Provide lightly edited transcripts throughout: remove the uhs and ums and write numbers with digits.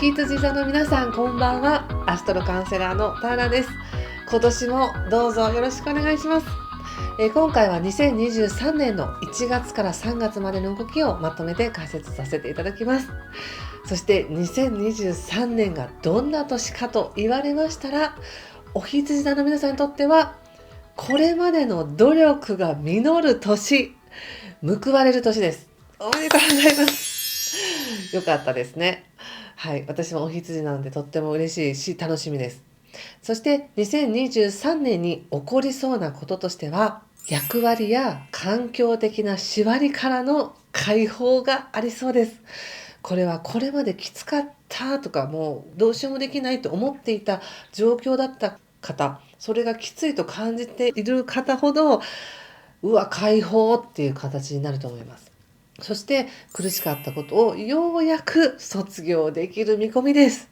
ひつじ座の皆さん、こんばんは。アストロカウンセラーのターラです。今年もどうぞよろしくお願いします。今回は2023年の1月から3月までの動きをまとめて解説させていただきます。そして2023年がどんな年かと言われましたら、おひつじ座の皆さんにとってはこれまでの努力が実る年、報われる年です。おめでとうございます。よかったですね。はい、私もお羊なのでとっても嬉しいし楽しみです。そして2023年に起こりそうなこととしては、役割や環境的な縛りからの解放がありそうです。これはこれまできつかったとか、もうどうしようもできないと思っていた状況だった方、それがきついと感じている方ほど、解放っていう形になると思います。そして苦しかったことをようやく卒業できる見込みです。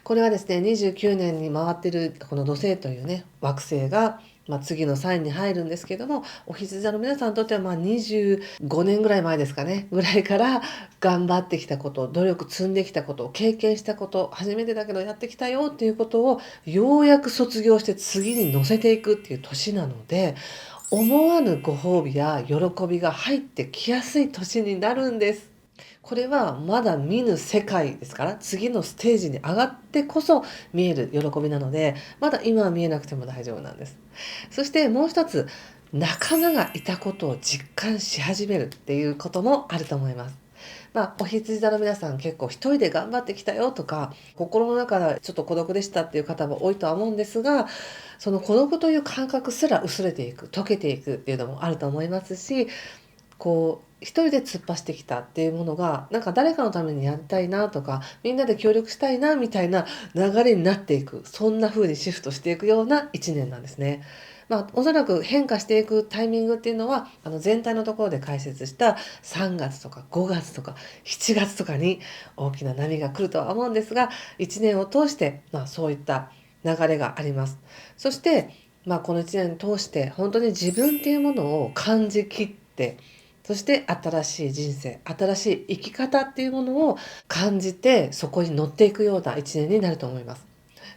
これはですね、29年に回ってるこの土星というね、惑星が、次のサインに入るんですけども、お羊座の皆さんにとっては25年ぐらい前ですかね、ぐらいから頑張ってきたこと、努力積んできたこと、経験したこと、初めてだけどやってきたよっていうことをようやく卒業して次に乗せていくっていう年なので、思わぬご褒美や喜びが入ってきやすい年になるんです。これはまだ見ぬ世界ですから、次のステージに上がってこそ見える喜びなので、まだ今は見えなくても大丈夫なんです。そしてもう一つ、仲間がいたことを実感し始めるっていうこともあると思います。お羊座の皆さん、結構一人で頑張ってきたよとか、心の中でちょっと孤独でしたっていう方も多いとは思うんですが、その孤独という感覚すら薄れていく、溶けていくっていうのもあると思いますし、一人で突っ走ってきたっていうものが、なんか誰かのためにやりたいなとか、みんなで協力したいなみたいな流れになっていく、そんな風にシフトしていくような一年なんですね。おそらく変化していくタイミングっていうのは、全体のところで解説した3月とか5月とか7月とかに大きな波が来るとは思うんですが、1年を通して、そういった流れがあります。そして、この1年通して本当に自分っていうものを感じきって、そして新しい人生、新しい生き方っていうものを感じて、そこに乗っていくような一年になると思います。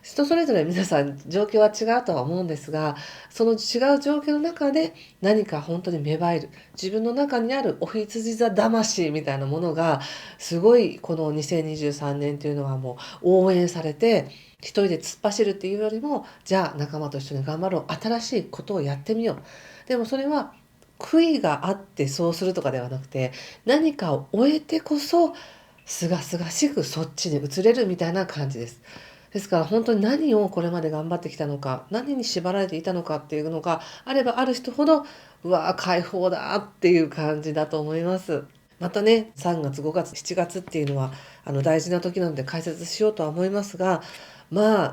人それぞれ皆さん状況は違うとは思うんですが、その違う状況の中で何か本当に芽生える、自分の中にあるお羊座魂みたいなものが、すごいこの2023年というのはもう応援されて、一人で突っ走るっていうよりも、じゃあ仲間と一緒に頑張ろう、新しいことをやってみよう。でもそれは悔いがあってそうするとかではなくて、何かを終えてこそすがすがしくそっちに移れるみたいな感じです。ですから本当に何をこれまで頑張ってきたのか、何に縛られていたのかっていうのがあればある人ほど、解放だっていう感じだと思います。またね、3月5月7月っていうのは大事な時なので解説しようとは思いますが、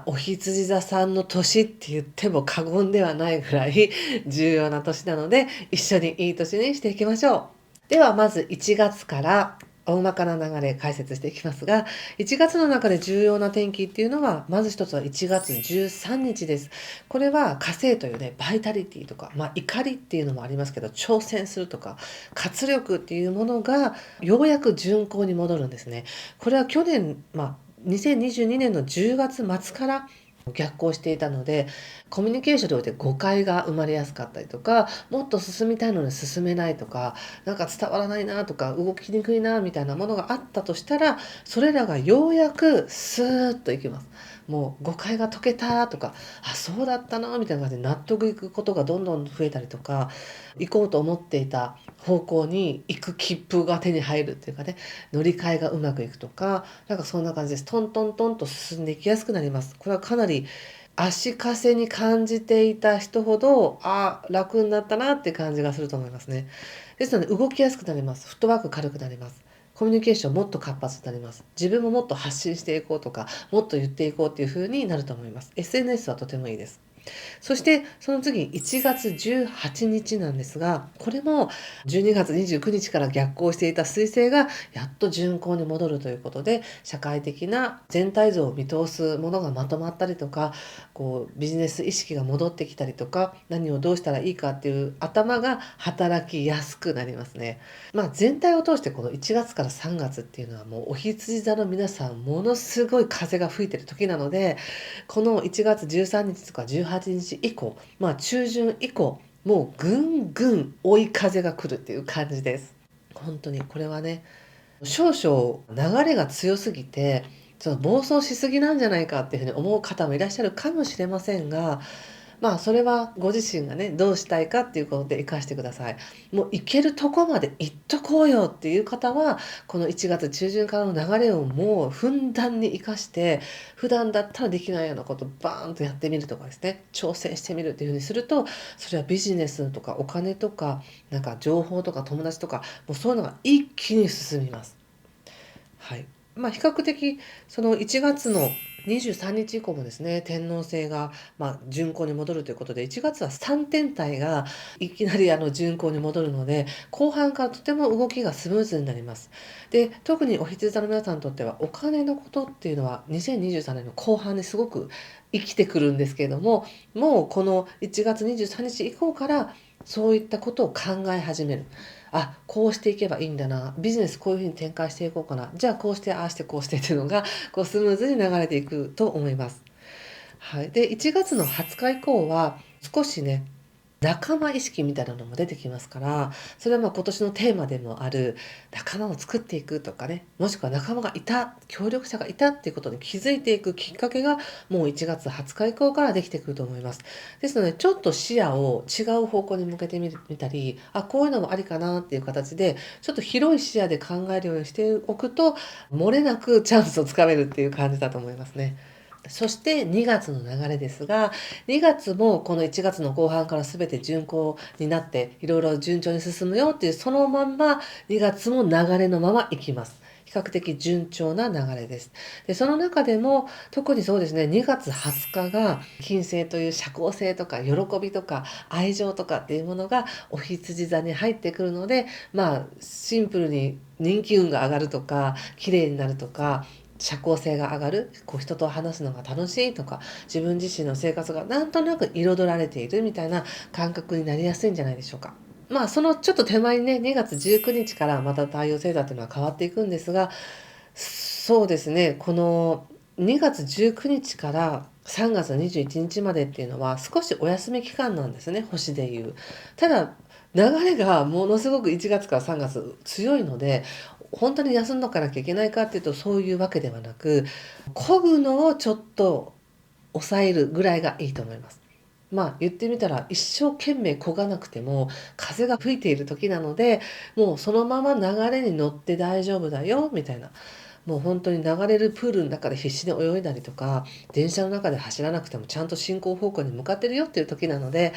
お羊座さんの年って言っても過言ではないぐらい重要な年なので、一緒にいい年にしていきましょう。ではまず1月から大まかな流れ解説していきますが、1月の中で重要な天気っていうのは、まず一つは1月13日です。これは火星というね、バイタリティとか、怒りっていうのもありますけど、挑戦するとか、活力っていうものが、ようやく順行に戻るんですね。これは去年、2022年の10月末から逆行していたので、コミュニケーションにおいて誤解が生まれやすかったりとか、もっと進みたいのに進めないとか、なんか伝わらないなとか、動きにくいなみたいなものがあったとしたら、それらがようやくスーッといきます。もう誤解が解けたとか、そうだったなみたいな感じで納得いくことがどんどん増えたりとか、行こうと思っていた方向に行く切符が手に入るっていうかね、乗り換えがうまくいくとか、なんかそんな感じです。トントントンと進んでいきやすくなります。これはかなり足かせに感じていた人ほど、楽になったなって感じがすると思いますね。ですので動きやすくなります。フットワーク軽くなります。コミュニケーションもっと活発になります。自分ももっと発信していこうとか、もっと言っていこうっていう風になると思います。SNS はとてもいいです。そしてその次1月18日なんですが、これも12月29日から逆行していた彗星がやっと巡行に戻るということで、社会的な全体像を見通すものがまとまったりとか、ビジネス意識が戻ってきたりとか、何をどうしたらいいかっていう頭が働きやすくなりますね。全体を通してこの1月から3月っていうのはもうお羊座の皆さんものすごい風が吹いてる時なので、この1月13日とか18日以降、中旬以降、もうぐんぐん追い風が来るっていう感じです。本当にこれはね、少々流れが強すぎて、ちょっと暴走しすぎなんじゃないかっていうふうに思う方もいらっしゃるかもしれませんが、それはご自身がね、どうしたいかっていうことで活かしてください。もう行けるとこまで行っとこうよっていう方は、この1月中旬からの流れをもうふんだんに活かして、普段だったらできないようなことバーンとやってみるとかですね、挑戦してみるっていうふうにすると、それはビジネスとかお金とか、なんか情報とか友達とか、もうそういうのが一気に進みます。はい。比較的その1月の23日以降もですね、天王星が、巡行に戻るということで、1月は3天体がいきなり巡行に戻るので、後半からとても動きがスムーズになります。で、特にお羊座の皆さんにとっては、お金のことっていうのは2023年の後半にすごく生きてくるんですけれども、もうこの1月23日以降からそういったことを考え始める。こうしていけばいいんだな。ビジネスこういうふうに展開していこうかな。じゃあこうして、ああしてこうしてっていうのが、スムーズに流れていくと思います。はい。で、1月の20日以降は、少しね、仲間意識みたいなのも出てきますから、それは今年のテーマでもある仲間を作っていくとかね、もしくは仲間がいた、協力者がいたっていうことに気づいていくきっかけがもう1月20日以降からできてくると思います。ですので、ちょっと視野を違う方向に向けてみたり、こういうのもありかなっていう形で、ちょっと広い視野で考えるようにしておくと、漏れなくチャンスをつかめるっていう感じだと思いますね。そして2月の流れですが、2月もこの1月の後半から全て順行になって、いろいろ順調に進むよっていう、そのまんま2月も流れのままいきます。比較的順調な流れです。で、その中でも特にそうですね、2月20日が金星という社交性とか喜びとか愛情とかっていうものがお羊座に入ってくるので、シンプルに人気運が上がるとか、綺麗になるとか、社交性が上がる、人と話すのが楽しいとか、自分自身の生活がなんとなく彩られているみたいな感覚になりやすいんじゃないでしょうか。そのちょっと手前にね、2月19日からまた太陽星座というのは変わっていくんですが、そうですね、この2月19日から3月21日までっていうのは少しお休み期間なんですね、星でいう。ただ、流れがものすごく1月から3月強いので、本当に休んどかなきゃいけないかっていうとそういうわけではなく、漕ぐのをちょっと抑えるぐらいがいいと思います。言ってみたら一生懸命漕がなくても風が吹いている時なので、もうそのまま流れに乗って大丈夫だよみたいな。もう本当に流れるプールの中で必死に泳いだりとか、電車の中で走らなくてもちゃんと進行方向に向かってるよっていう時なので、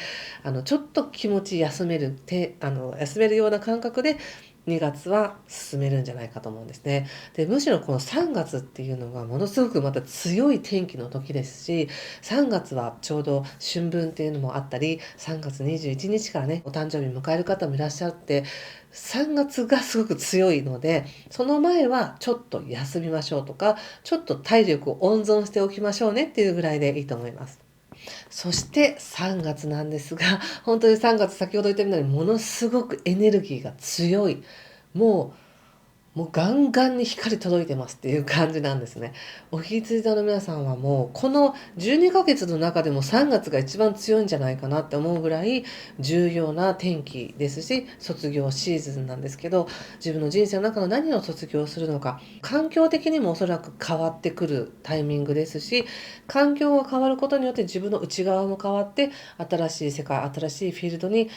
ちょっと気持ち休める、休めるような感覚で2月は進めるんじゃないかと思うんですね。で、むしろこの3月っていうのがものすごくまた強い天気の時ですし、3月はちょうど春分っていうのもあったり、3月21日からね、お誕生日迎える方もいらっしゃって、3月がすごく強いので、その前はちょっと休みましょうとか、ちょっと体力を温存しておきましょうねっていうぐらいでいいと思います。そして3月なんですが、本当に3月先ほど言ったようにものすごくエネルギーが強い。ももうガンガンに光届いてますっていう感じなんですね。お羊座の皆さんはもうこの12ヶ月の中でも3月が一番強いんじゃないかなって思うぐらい重要な天気ですし、卒業シーズンなんですけど、自分の人生の中の何を卒業するのか、環境的にもおそらく変わってくるタイミングですし、環境が変わることによって自分の内側も変わって、新しい世界、新しいフィールドに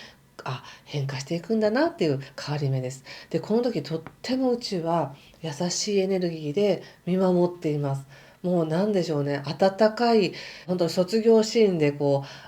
変化していくんだなっていう変わり目です。で、この時とっても宇宙は優しいエネルギーで見守っています。もう何でしょうね、温かい、本当に卒業シーンで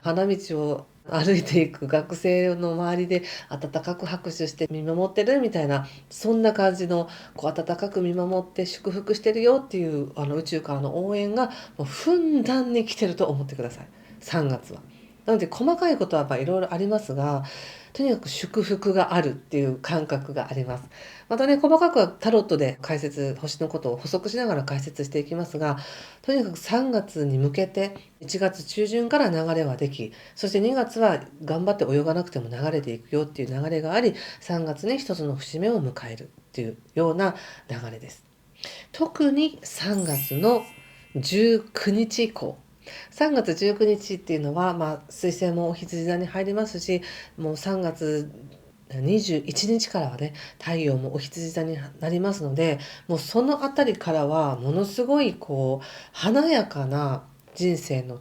花道を歩いていく学生の周りで温かく拍手して見守ってるみたいな、そんな感じの温かく見守って祝福してるよっていう宇宙からの応援がもうふんだんに来てると思ってください。3月は。なので細かいことはまいろいろありますが、とにかく祝福があるっていう感覚があります。またね、細かくはタロットで解説、星のことを補足しながら解説していきますが、とにかく3月に向けて1月中旬から流れはでき、そして2月は頑張って泳がなくても流れていくよっていう流れがあり、3月に一つの節目を迎えるっていうような流れです。特に3月の19日以降、3月19日っていうのは、水星もお羊座に入りますし、もう3月21日からはね、太陽もお羊座になりますので、もうそのあたりからはものすごい華やかな人生の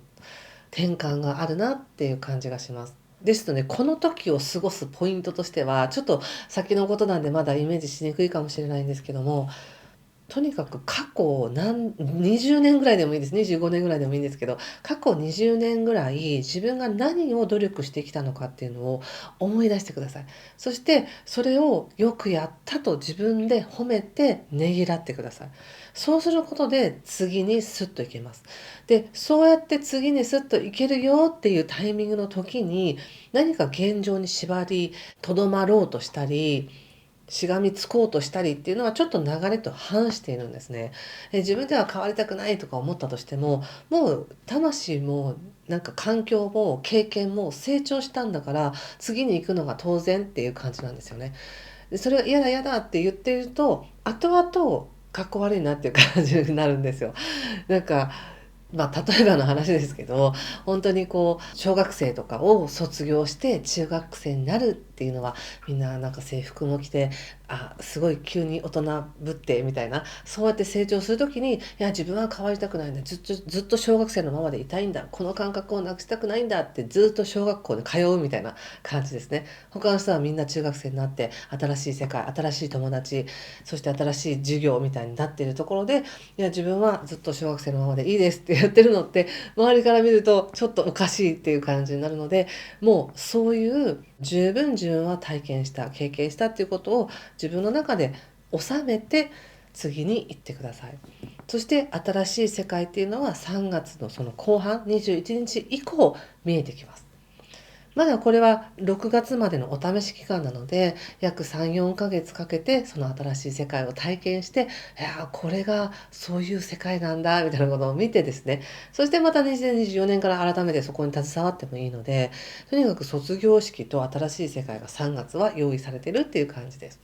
転換があるなっていう感じがします。ですので、この時を過ごすポイントとしては、ちょっと先のことなんでまだイメージしにくいかもしれないんですけども、とにかく過去20年ぐらいでもいいです。25年ぐらいでもいいんですけど、過去20年ぐらい自分が何を努力してきたのかっていうのを思い出してください。そしてそれをよくやったと自分で褒めてねぎらってください。そうすることで次にスッといけます。で、そうやって次にスッといけるよっていうタイミングの時に、何か現状に縛りとどまろうとしたり、しがみつこうとしたりっていうのはちょっと流れと反しているんですね。自分では変わりたくないとか思ったとしても、もう魂もなんか環境も経験も成長したんだから、次に行くのが当然っていう感じなんですよね。でそれが嫌だ嫌だって言っていると、後々かっこ悪いなっていう感じになるんですよ。なんか例えばの話ですけど、本当に小学生とかを卒業して中学生になるっていうのは、みんななんか制服も着て、すごい急に大人ぶってみたいな、そうやって成長する時に、いや自分は変わりたくないんだ、ずっと小学生のままでいたいんだ、この感覚をなくしたくないんだってずっと小学校で通うみたいな感じですね。他の人はみんな中学生になって新しい世界、新しい友達、そして新しい授業みたいになっているところで、いや自分はずっと小学生のままでいいですって言ってるのって、周りから見るとちょっとおかしいっていう感じになるので、もうそういう十分自分は体験した経験したっていうことを自分の中で収めて次に行ってください。そして新しい世界っていうのは3月のその後半21日以降見えてきます。まだこれは6月までのお試し期間なので、約3、4ヶ月かけてその新しい世界を体験して、いやこれがそういう世界なんだみたいなことを見てですね、そしてまた2024年から改めてそこに携わってもいいので、とにかく卒業式と新しい世界が3月は用意されてるっていう感じです。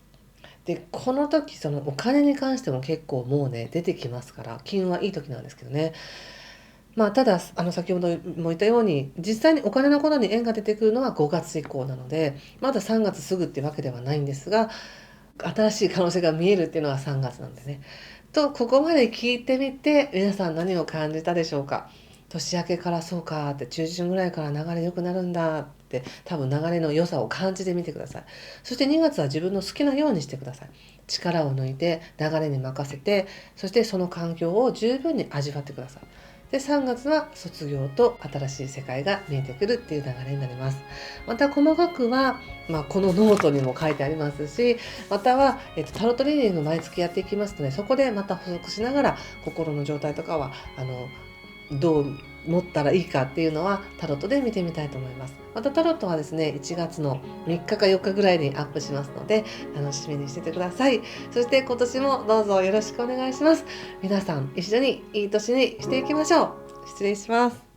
で、この時そのお金に関しても結構もうね出てきますから、金運はいい時なんですけどね。ただ、先ほども言ったように、実際にお金のことに縁が出てくるのは5月以降なので、まだ3月すぐっていうわけではないんですが、新しい可能性が見えるっていうのは3月なんでね。ここまで聞いてみて、皆さん何を感じたでしょうか。年明けからそうかって、中旬ぐらいから流れ良くなるんだって、多分流れの良さを感じてみてください。そして2月は自分の好きなようにしてください。力を抜いて、流れに任せて、そしてその環境を十分に味わってください。で、3月は卒業と新しい世界が見えてくるっていう流れになります。また細かくは、このノートにも書いてありますし、または、タロットリーディング毎月やっていきますので、そこでまた補足しながら心の状態とかはどう持ったらいいかっていうのはタロットで見てみたいと思います。またタロットはですね、1月の3日か4日ぐらいにアップしますので、楽しみにしててください。そして今年もどうぞよろしくお願いします。皆さん一緒にいい年にしていきましょう。失礼します。